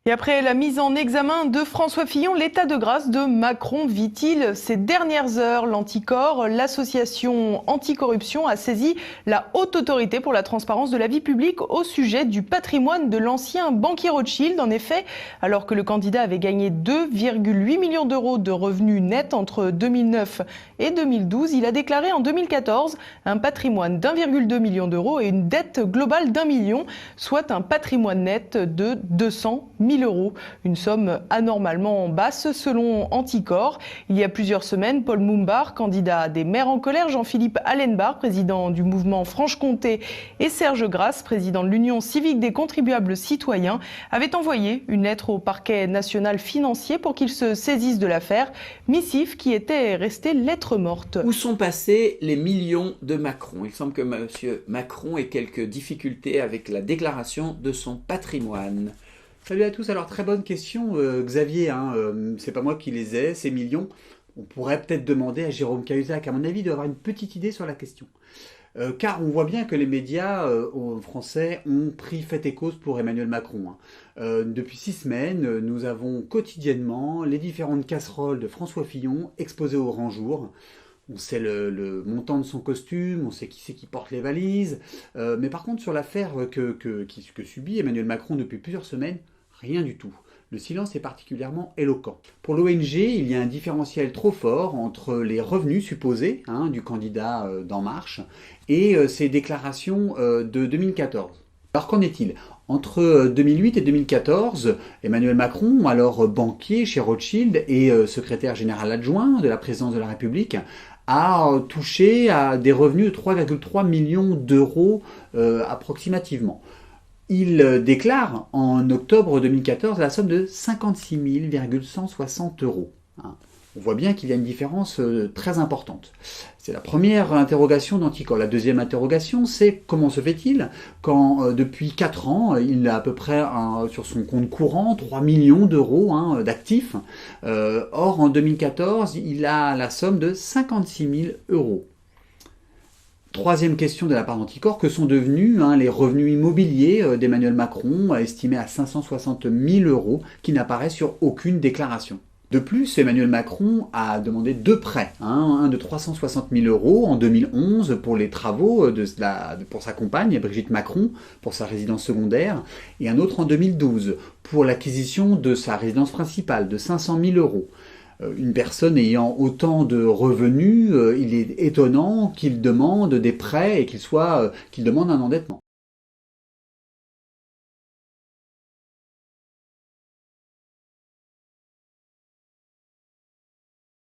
Et après la mise en examen de François Fillon, l'état de grâce de Macron vit-il ces dernières heures? L'Anticor, l'association anticorruption, a saisi la Haute Autorité pour la transparence de la vie publique au sujet du patrimoine de l'ancien banquier Rothschild. En effet, alors que le candidat avait gagné 2,8 millions d'euros de revenus nets entre 2009 et 2012, il a déclaré en 2014 un patrimoine d'1,2 million d'euros et une dette globale d'1 million, soit un patrimoine net de 200 000 euros. Une somme anormalement basse selon Anticor. Il y a plusieurs semaines, Paul Moumbard, candidat des Maires en colère, Jean-Philippe Allenbar, président du mouvement Franche-Comté, et Serge Grasse, président de l'Union civique des contribuables citoyens, avaient envoyé une lettre au parquet national financier pour qu'il se saisisse de l'affaire, missive qui était restée lettre morte. Où sont passés les millions de Macron? Il semble que M. Macron ait quelques difficultés avec la déclaration de son patrimoine. Salut à tous, alors très bonne question Xavier, c'est pas moi qui les ai, ces millions. On pourrait peut-être demander à Jérôme Cahuzac, à mon avis, d'avoir une petite idée sur la question. Car on voit bien que les médias français ont pris fait et cause pour Emmanuel Macron. Depuis 6 semaines, nous avons quotidiennement les différentes casseroles de François Fillon exposées au grand jour. On sait le montant de son costume, on sait qui c'est qui porte les valises. Mais par contre, sur l'affaire que subit Emmanuel Macron depuis plusieurs semaines, rien du tout. Le silence est particulièrement éloquent. Pour l'ONG, il y a un différentiel trop fort entre les revenus supposés du candidat d'En Marche et ses déclarations de 2014. Alors qu'en est-il? Entre 2008 et 2014, Emmanuel Macron, alors banquier chez Rothschild et secrétaire général adjoint de la présidence de la République, a touché à des revenus de 3,3 millions d'euros approximativement. Il déclare en octobre 2014 la somme de 56 160 euros. On voit bien qu'il y a une différence très importante. C'est la première interrogation d'Anticor. La deuxième interrogation, c'est comment se fait-il quand depuis 4 ans, il a à peu près sur son compte courant 3 millions d'euros d'actifs. Or, en 2014, il a la somme de 56 000 euros. Troisième question de la part d'Anticor, que sont devenus les revenus immobiliers d'Emmanuel Macron, estimés à 560 000 euros, qui n'apparaissent sur aucune déclaration. De plus, Emmanuel Macron a demandé 2 prêts, un de 360 000 euros en 2011 pour les travaux pour sa compagne, Brigitte Macron, pour sa résidence secondaire, et un autre en 2012 pour l'acquisition de sa résidence principale de 500 000 euros. Une personne ayant autant de revenus, il est étonnant qu'il demande des prêts et qu'il demande un endettement.